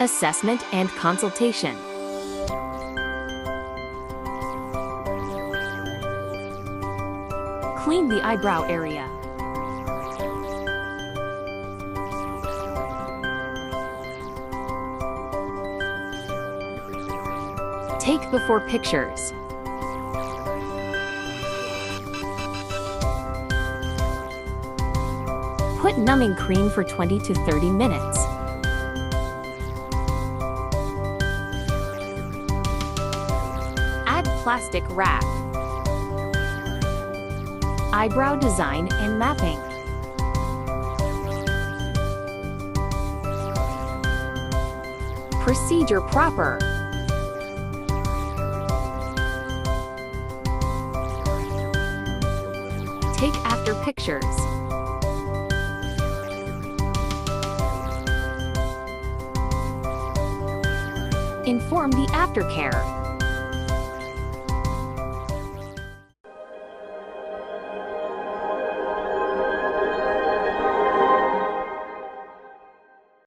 assessment and consultation. Clean the eyebrow area. Take before pictures. Put numbing cream for 20 to 30 minutes. Add plastic wrap. Eyebrow design and mapping. Procedure proper. Take after pictures. Inform the aftercare.